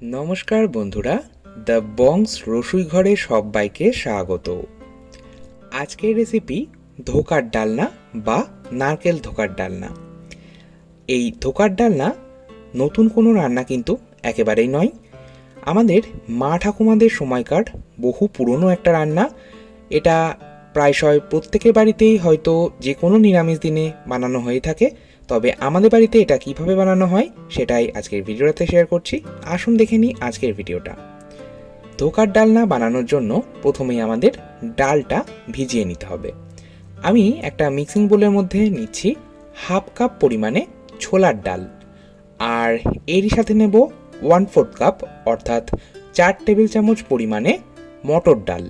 নমস্কার বন্ধুরা, দ্য বংস রসুইঘরে সবাইকে স্বাগত। আজকের রেসিপি ধোকার ডালনা বা নারকেল ধোকার ডালনা। এই ধোকার ডালনা নতুন কোনো রান্না কিন্তু একেবারেই নয়। আমাদের মা ঠাকুমাদের সময়কার বহু পুরনো একটা রান্না। এটা প্রায়শই প্রত্যেকের বাড়িতেই হয়তো যে কোনো নিরামিষ দিনে বানানো হয়ে থাকে। তবে আমাদের বাড়িতে এটা কিভাবে বানানো হয় সেটাই আজকের ভিডিওতে শেয়ার করছি। আসুন দেখে নিই আজকের ভিডিওটা। ধোকার ডালনা বানানোর জন্য প্রথমেই আমাদের ডালটা ভিজিয়ে নিতে হবে। আমি একটা মিক্সিং বোলের মধ্যে নিচ্ছি হাফ কাপ পরিমাণে ছোলার ডাল, আর এরই সাথে নেব 1/4 কাপ অর্থাৎ 4 টেবিল চামচ পরিমাণে মটর ডাল।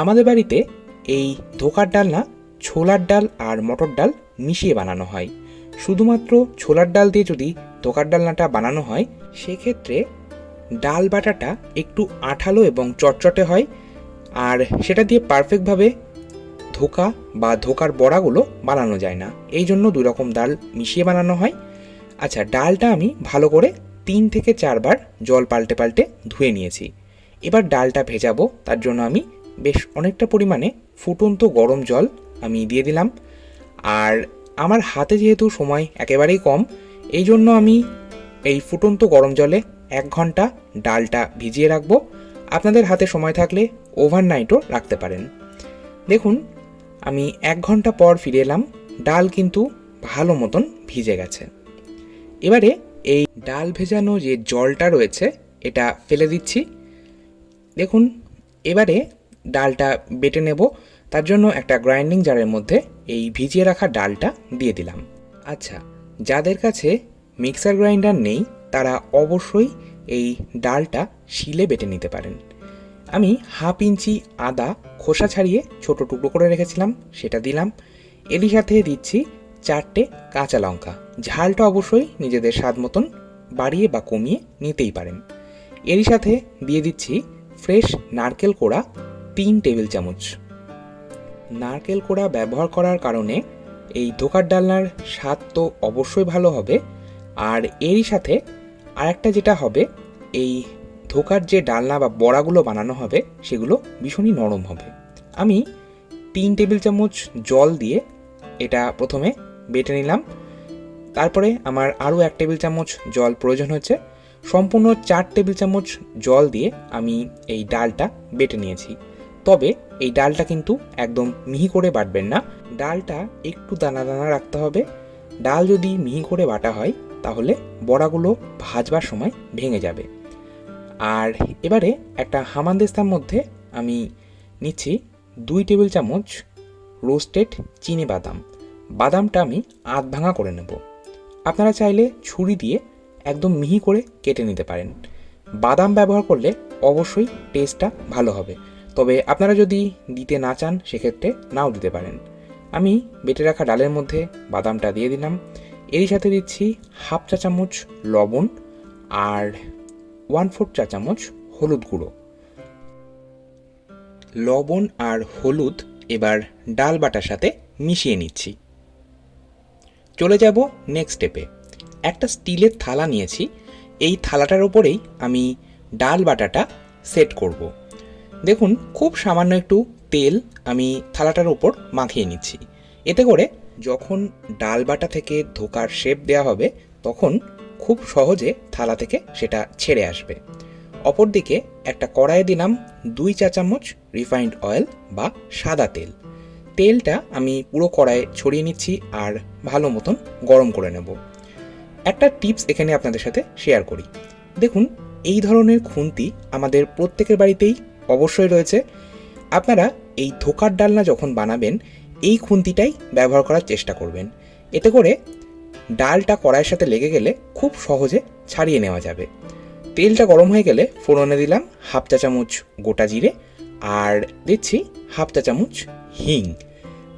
আমাদের বাড়িতে এই ধোকার ডালনা ছোলার ডাল আর মটর ডাল মিশিয়ে বানানো হয়। শুধুমাত্র ছোলার ডাল দিয়ে যদি ধোকার ডালনাটা বানানো হয় সেক্ষেত্রে ডাল বাটাটা একটু আঠালো এবং চটচটে হয়, আর সেটা দিয়ে পারফেক্টভাবে ধোকা বা ধোকার বড়াগুলো বানানো যায় না। এই জন্য দুই রকম ডাল মিশিয়ে বানানো হয়। আচ্ছা, ডালটা আমি ভালো করে 3 থেকে 4 বার জল পাল্টে পাল্টে ধুয়ে নিয়েছি। এবার ডালটা ভেজাবো, তার জন্য আমি বেশ অনেকটা পরিমাণে ফুটন্ত গরম জল আমি দিয়ে দিলাম। আর আমার হাতে যেহেতু সময় একেবারেই কম, এই জন্য আমি এই ফুটন্ত গরম জলে 1 ঘন্টা ডালটা ভিজিয়ে রাখবো। আপনাদের হাতে সময় থাকলে ওভারনাইটও রাখতে পারেন। দেখুন, আমি 1 ঘন্টা পর ফিরে এলাম। ডাল কিন্তু ভালো মতন ভিজে গেছে। এবারে এই ডাল ভেজানো যে জলটা রয়েছে এটা ফেলে দিচ্ছি। দেখুন, এবারে ডালটা বেটে নেব। তার জন্য একটা গ্রাইন্ডিং জারের মধ্যে এই ভিজিয়ে রাখা ডালটা দিয়ে দিলাম। আচ্ছা, যাদের কাছে মিক্সার গ্রাইন্ডার নেই তারা অবশ্যই এই ডালটা শিলে বেটে নিতে পারেন। আমি হাফ ইঞ্চি আদা খোসা ছাড়িয়ে ছোট টুকরো করে রেখেছিলাম, সেটা দিলাম। এরই সাথে দিচ্ছি 4টে কাঁচা লঙ্কা। ঝালটা অবশ্যই নিজেদের স্বাদ মতন বাড়িয়ে বা কমিয়ে নিতেই পারেন। এরই সাথে দিয়ে দিচ্ছি ফ্রেশ নারকেল কোড়া 3 টেবিল চামচ। নারকেল কোড়া ব্যবহার করার কারণে এই ধোকার ডালনার স্বাদ তো অবশ্যই ভালো হবে, আর এরই সাথে আরেকটা যেটা হবে, এই ধোকার যে ডালনা বা বড়াগুলো বানানো হবে সেগুলো ভীষণই নরম হবে। আমি 3 টেবিল চামচ জল দিয়ে এটা প্রথমে বেটে নিলাম। তারপরে আমার আরও 1 টেবিল চামচ জল প্রয়োজন হচ্ছে। সম্পূর্ণ 4 টেবিল চামচ জল দিয়ে আমি এই ডালটা বেটে নিয়েছি। তবে এই ডালটা কিন্তু একদম মিহি করে বাটবেন না, ডালটা একটু দানা দানা রাখতে হবে। ডাল যদি মিহি করে বাটা হয় তাহলে বড়াগুলো ভাজবার সময় ভেঙে যাবে। আর এবারে একটা হামানদিস্তার মধ্যে আমি নিচ্ছি 2 টেবিল চামচ রোস্টেড চিনি বাদাম। বাদামটা আমি আধ ভাঙা করে নেব। আপনারা চাইলে ছুরি দিয়ে একদম মিহি করে কেটে নিতে পারেন। বাদাম ব্যবহার করলে অবশ্যই টেস্টটা ভালো হবে, তবে আপনারা যদি দিতে না চান সেক্ষেত্রে নাও দিতে পারেন। আমি বেটে রাখা ডালের মধ্যে বাদামটা দিয়ে দিলাম। এরই সাথে দিচ্ছি হাফ চা চামচ লবণ আর 1/4 চা চামচ হলুদ গুঁড়ো। লবণ আর হলুদ এবার ডাল বাটার সাথে মিশিয়ে নিচ্ছি। চলে যাব নেক্সট স্টেপে। একটা স্টিলের থালা নিয়েছি। এই থালাটার ওপরেই আমি ডাল বাটাটা সেট করব। দেখুন, খুব সামান্য একটু তেল আমি থালাটার ওপর মাখিয়ে নিচ্ছি। এতে করে যখন ডাল বাটা থেকে ধোকার শেপ দেওয়া হবে তখন খুব সহজে থালা থেকে সেটা ছেড়ে আসবে। অপরদিকে একটা কড়াইয়ে দিলাম 2 চা চামচ রিফাইন্ড অয়েল বা সাদা তেল। তেলটা আমি পুরো কড়াইয়ে ছড়িয়ে নিচ্ছি আর ভালো মতন গরম করে নেব। একটা টিপস এখানে আপনাদের সাথে শেয়ার করি। দেখুন, এই ধরনের খুন্তি আমাদের প্রত্যেকের বাড়িতেই অবশ্যই রয়েছে। আপনারা এই ধোকার ডালনা যখন বানাবেন এই খুন্তিটাই ব্যবহার করার চেষ্টা করবেন। এতে করে ডালটা কড়াইয়ের সাথে লেগে গেলে খুব সহজে ছাড়িয়ে নেওয়া যাবে। তেলটা গরম হয়ে গেলে ফোড়নে দিলাম হাফ চা চামচ গোটা জিরে আর দিচ্ছি হাফ চা চামচ হিং।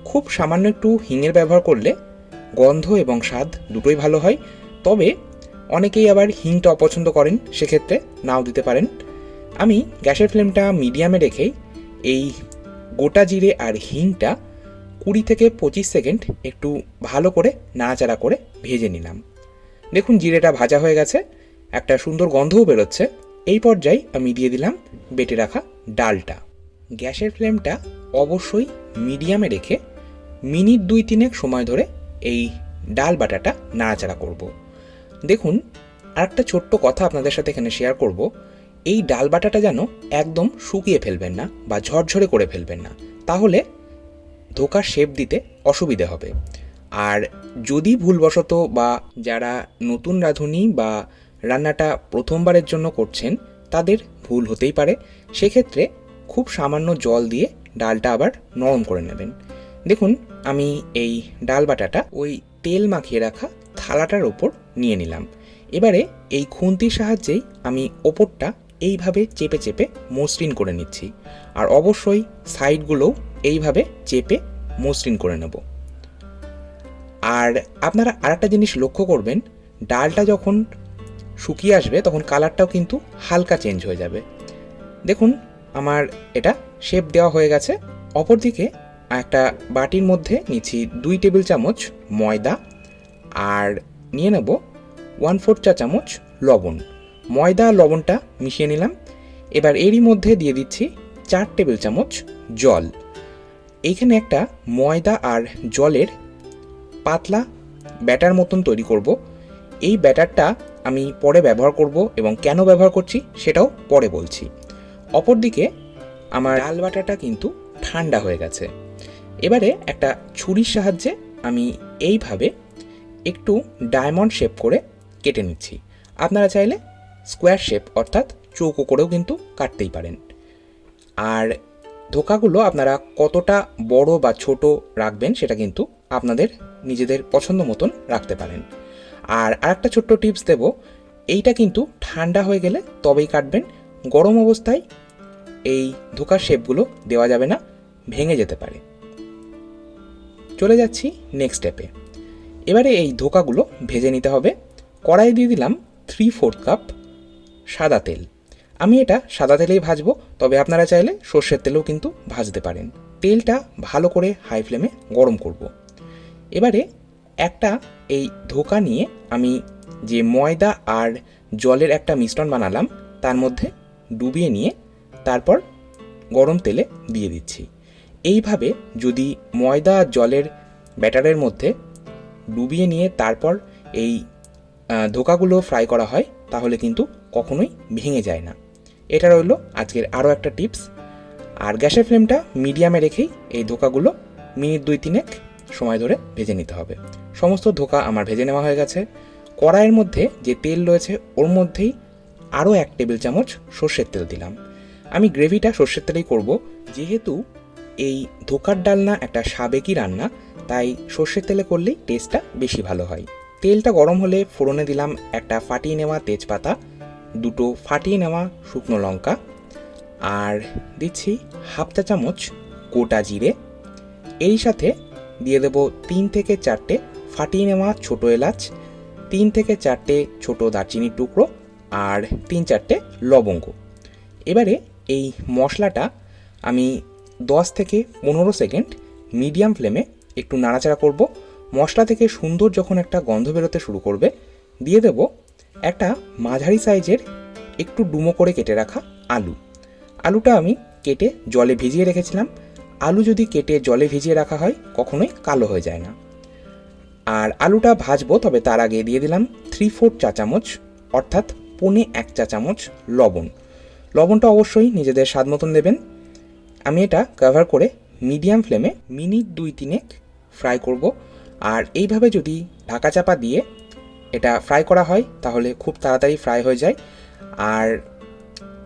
খুব সামান্য একটু হিঙের ব্যবহার করলে গন্ধ এবং স্বাদ দুটোই ভালো হয়। তবে অনেকেই আবার হিংটা অপছন্দ করেন, সেক্ষেত্রে নাও দিতে পারেন। আমি গ্যাসের ফ্লেমটা মিডিয়ামে রেখেই এই গোটা জিরে আর হিংটা 20 থেকে 25 সেকেন্ড একটু ভালো করে নাড়াচাড়া করে ভেজে নিলাম। দেখুন, জিরেটা ভাজা হয়ে গেছে, একটা সুন্দর গন্ধও বেরোচ্ছে। এই পর্যায়ে আমি দিয়ে দিলাম বেটে রাখা ডালটা। গ্যাসের ফ্লেমটা অবশ্যই মিডিয়ামে রেখে মিনিট 2-3 সময় ধরে এই ডাল বাটাটা নাড়াচাড়া করব। দেখুন, আরেকটা ছোট্ট কথা আপনাদের সাথে এখানে শেয়ার করব, এই ডাল বাটাটা যেন একদম শুকিয়ে ফেলবেন না বা ঝরঝরে করে ফেলবেন না, তাহলে ধোকার শেপ দিতে অসুবিধে হবে। আর যদি ভুলবশত বা যারা নতুন রাঁধুনি বা রান্নাটা প্রথমবারের জন্য করছেন তাদের ভুল হতেই পারে, সেক্ষেত্রে খুব সামান্য জল দিয়ে ডালটা আবার নরম করে নেবেন। দেখুন, আমি এই ডাল বাটাটা ওই তেল মাখিয়ে রাখা থালাটার ওপর নিয়ে নিলাম। এবারে এই খুন্তির সাহায্যেই আমি ওপরটা এইভাবে চেপে চেপে মসৃণ করে নিচ্ছি, আর অবশ্যই সাইডগুলোও এইভাবে চেপে মসৃণ করে নেব। আর আপনারা আরেকটা জিনিস লক্ষ্য করবেন, ডালটা যখন শুকিয়ে আসবে তখন কালারটাও কিন্তু হালকা চেঞ্জ হয়ে যাবে। দেখুন, আমার এটা শেপ দেওয়া হয়ে গেছে। অপরদিকে একটা বাটির মধ্যে নিচ্ছি 2 টেবিল চামচ ময়দা, আর নিয়ে নেব 1/4 চা চামচ লবণ। ময়দা আর লবণটা মিশিয়ে নিলাম। এবার এরই মধ্যে দিয়ে দিচ্ছি 4 টেবিল চামচ জল। এইখানে একটা ময়দা আর জলের পাতলা ব্যাটার মতন তৈরি করব। এই ব্যাটারটা আমি পরে ব্যবহার করব এবং কেন ব্যবহার করছি সেটাও পরে বলছি। অপরদিকে আমার ডাল বাটাটা কিন্তু ঠান্ডা হয়ে গেছে। এবারে একটা ছুরির সাহায্যে আমি এইভাবে একটু ডায়মন্ড শেপ করে কেটে নিচ্ছি। আপনারা চাইলে স্কোয়ার শেপ অর্থাৎ চৌকো করেও কিন্তু কাটতেই পারেন। আর ধোকাগুলো আপনারা কতটা বড় বা ছোট রাখবেন সেটা কিন্তু আপনাদের নিজেদের পছন্দ মতন রাখতে পারেন। আর আরেকটা ছোট্ট টিপস দেব, এইটা কিন্তু ঠান্ডা হয়ে গেলে তবেই কাটবেন। গরম অবস্থায় এই ধোকার শেপগুলো দেওয়া যাবে না, ভেঙে যেতে পারে। চলে যাচ্ছি নেক্সট স্টেপে। এবারে এই ধোকাগুলো ভেজে নিতে হবে। কড়াই দিয়ে দিলাম 3/4 কাপ সাদা তেল। আমি এটা সাদা তেলেই ভাজবো, তবে আপনারা চাইলে সর্ষের তেলেও কিন্তু ভাজতে পারেন। তেলটা ভালো করে হাই ফ্লেমে গরম করব। এবারে একটা এই ধোকা নিয়ে আমি যে ময়দা আর জলের একটা মিশ্রণ বানালাম তার মধ্যে ডুবিয়ে নিয়ে তারপর গরম তেলে দিয়ে দিচ্ছি। এইভাবে যদি ময়দা আর জলের ব্যাটারের মধ্যে ডুবিয়ে নিয়ে তারপর এই ধোকাগুলো ফ্রাই করা হয় তাহলে কিন্তু কখনোই ভেঙে যায় না। এটা রইল আজকের আরও একটা টিপস। আর গ্যাসের ফ্লেমটা মিডিয়ামে রেখেই এই ধোকাগুলো মিনিট 2-3 সময় ধরে ভেজে নিতে হবে। সমস্ত ধোকা আমার ভেজে নেওয়া হয়ে গেছে। কড়াইয়ের মধ্যে যে তেল রয়েছে ওর মধ্যেই আরও 1 টেবিল চামচ সর্ষের তেল দিলাম। আমি গ্রেভিটা সর্ষের তেলেই করব, যেহেতু এই ধোকার ডালনা একটা সাবেকি রান্না, তাই সর্ষের তেলে করলেই টেস্টটা বেশি ভালো হয়। তেলটা গরম হলে ফোড়নে দিলাম একটা ফাটিয়ে নেওয়া তেজপাতা, 2টো ফাটিয়ে নেওয়া শুকনো লঙ্কা, আর দিচ্ছি 1/2 চা চামচ গোটা জিরে। এরই সাথে দিয়ে দেব 3 থেকে 4টে ফাটিয়ে নেওয়া ছোটো এলাচ, 3 থেকে 4টে ছোটো দারচিনির টুকরো, আর 3-4টে লবঙ্গ। এবারে এই মশলাটা আমি 10 থেকে 15 সেকেন্ড মিডিয়াম ফ্লেমে একটু নাড়াচাড়া করব। মশলা থেকে সুন্দর যখন একটা গন্ধ বেরোতে শুরু করবে, দিয়ে দেব একটা মাঝারি সাইজের একটু ডুমো করে কেটে রাখা আলু। আলুটা আমি কেটে জলে ভিজিয়ে রেখেছিলাম। আলু যদি কেটে জলে ভিজিয়ে রাখা হয় কখনোই কালো হয়ে যায় না। আর আলুটা ভাজবো, তবে তার আগে দিয়ে দিলাম 3/4 চা চামচ অর্থাৎ 1.25 চা চামচ লবণ। লবণটা অবশ্যই নিজেদের স্বাদ মতন দেবেন। আমি এটা কভার করে মিডিয়াম ফ্লেমে মিনিট 2-3 ফ্রাই করব। আর এইভাবে যদি ঢাকা চাপা দিয়ে এটা ফ্রাই করা হয় তাহলে খুব তাড়াতাড়ি ফ্রাই হয়ে যায়। আর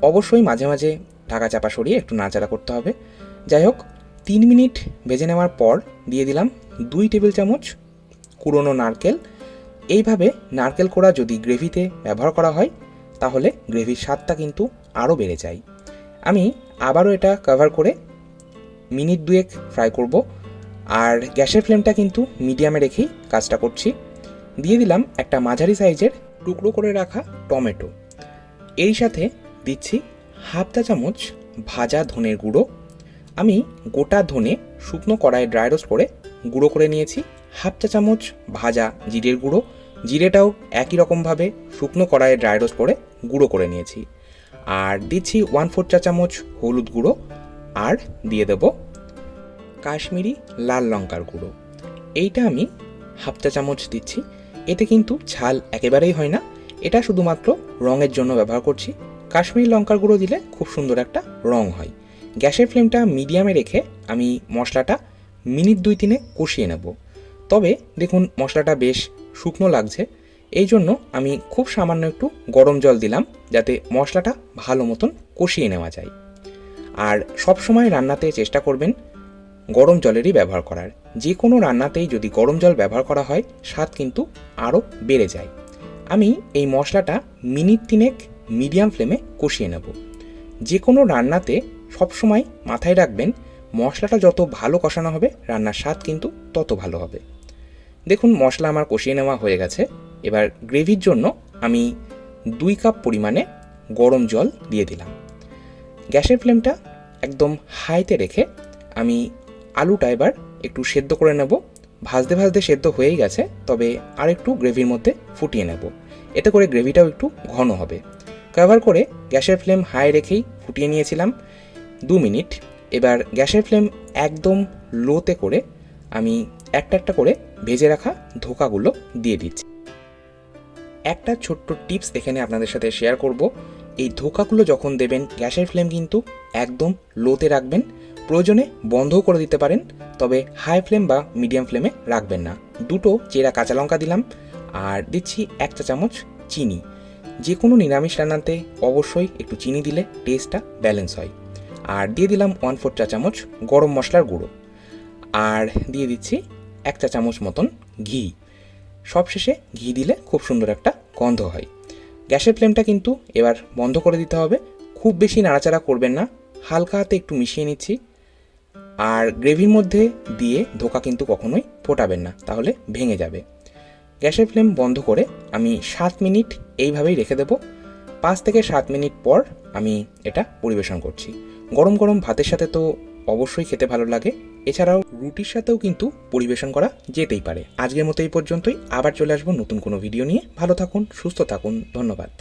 অবশ্যই মাঝে মাঝে ঢাকা চাপা সরিয়ে একটু নাড়াচাড়া করতে হবে। যাই হোক, 3 মিনিট ভেজে নেওয়ার পর দিয়ে দিলাম 2 টেবিল চামচ কুড়োনো নারকেল। এইভাবে নারকেল কোড়া যদি গ্রেভিতে ব্যবহার করা হয় তাহলে গ্রেভির স্বাদটা কিন্তু আরও বেড়ে যায়। আমি আবারও এটা কভার করে মিনিট 2 ফ্রাই করব। আর গ্যাসের ফ্লেমটা কিন্তু মিডিয়ামে রেখেই কাজটা করছি। দিয়ে দিলাম একটা মাঝারি সাইজের টুকরো করে রাখা টমেটো। এর সাথে দিচ্ছি 1/2 চা চামচ ভাজা ধনের গুঁড়ো। আমি গোটা ধনে শুকনো কড়াইয়ে ড্রাই রোস্ট করে গুঁড়ো করে নিয়েছি। 1/2 চা চামচ ভাজা জিরের গুঁড়ো, জিরেটাও একই রকমভাবে শুকনো কড়াইয়ে ড্রাই রোস্ট করে গুঁড়ো করে নিয়েছি। আর দিচ্ছি 1/4 চা চামচ হলুদ গুঁড়ো, আর দিয়ে দেব কাশ্মীরি লাল লঙ্কার গুঁড়ো। এইটা আমি 1/2 চা চামচ দিচ্ছি। এতে কিন্তু ঝাল একেবারেই হয় না, এটা শুধুমাত্র রঙের জন্য ব্যবহার করছি। কাশ্মীরি লঙ্কার গুঁড়ো দিলে খুব সুন্দর একটা রং হয়। গ্যাসের ফ্লেমটা মিডিয়ামে রেখে আমি মশলাটা মিনিট 2-3 কষিয়ে নেব। তবে দেখুন মশলাটা বেশ শুকনো লাগছে, এই জন্য আমি খুব সামান্য একটু গরম জল দিলাম, যাতে মশলাটা ভালো মতন কষিয়ে নেওয়া যায়। আর সব সময় রান্নাতে চেষ্টা করবেন গরম জলেরই ব্যবহার করার। যে কোনো রান্নাতেই যদি গরম জল ব্যবহার করা হয় স্বাদ কিন্তু আরও বেড়ে যায়। আমি এই মশলাটা মিনিট 3 মিডিয়াম ফ্লেমে কষিয়ে নেব। যে কোনো রান্নাতে সবসময় মাথায় রাখবেন মশলাটা যত ভালো কষানো হবে রান্নার স্বাদ কিন্তু তত ভালো হবে। দেখুন মশলা আমার কষিয়ে নেওয়া হয়ে গেছে। এবার গ্রেভির জন্য আমি 2 কাপ পরিমাণে গরম জল দিয়ে দিলাম। গ্যাসের ফ্লেমটা একদম হাইতে রেখে আমি আলুটা এবার একটু সেদ্ধ করে নেব। ভাজতে ভাজতে সেদ্ধ হয়েই গেছে, তবে আর একটু গ্রেভির মধ্যে ফুটিয়ে নেব, এতে করে গ্রেভিটাও একটু ঘন হবে। কভার করে গ্যাসের ফ্লেম হাই রেখেই ফুটিয়ে নিয়েছিলাম 2 মিনিট। এবার গ্যাসের ফ্লেম একদম লোতে করে আমি একটা একটা করে ভেজে রাখা ধোকাগুলো দিয়ে দিচ্ছি। একটা ছোট্ট টিপস এখানে আপনাদের সাথে শেয়ার করব। এই ধোকাগুলো যখন দেবেন গ্যাসের ফ্লেম কিন্তু একদম লোতে রাখবেন, প্রয়োজনে বন্ধও করে দিতে পারেন, তবে হাই ফ্লেম বা মিডিয়াম ফ্লেমে রাখবেন না। 2টো চেরা কাঁচা লঙ্কা দিলাম, আর দিচ্ছি 1 চা চামচ চিনি। যে কোনো নিরামিষ রান্নাতে অবশ্যই একটু চিনি দিলে টেস্টটা ব্যালেন্স হয়। আর দিয়ে দিলাম 1/4 চা চামচ গরম মশলার গুঁড়ো, আর দিয়ে দিচ্ছি 1 চা চামচ মতন ঘি। সবশেষে ঘি দিলে খুব সুন্দর একটা গন্ধ হয়। গ্যাসের ফ্লেমটা কিন্তু এবার বন্ধ করে দিতে হবে। খুব বেশি নাড়াচাড়া করবেন না, হালকা হাতে একটু মিশিয়ে নিচ্ছি। আর গ্রেভির মধ্যে দিয়ে ধোকা কিন্তু কখনোই ফোটাবেন না, তাহলে ভেঙে যাবে। গ্যাসের ফ্লেম বন্ধ করে আমি 7 মিনিট এইভাবেই রেখে দেব। 5 থেকে 7 মিনিট পর আমি এটা পরিবেশন করছি। গরম গরম ভাতের সাথে তো অবশ্যই খেতে ভালো লাগে, এছাড়াও রুটির সাথেও কিন্তু পরিবেশন করা যেতেই পারে। আজকের মতো এই পর্যন্তই, আবার চলে আসবো নতুন কোনো ভিডিও নিয়ে। ভালো থাকুন, সুস্থ থাকুন, ধন্যবাদ।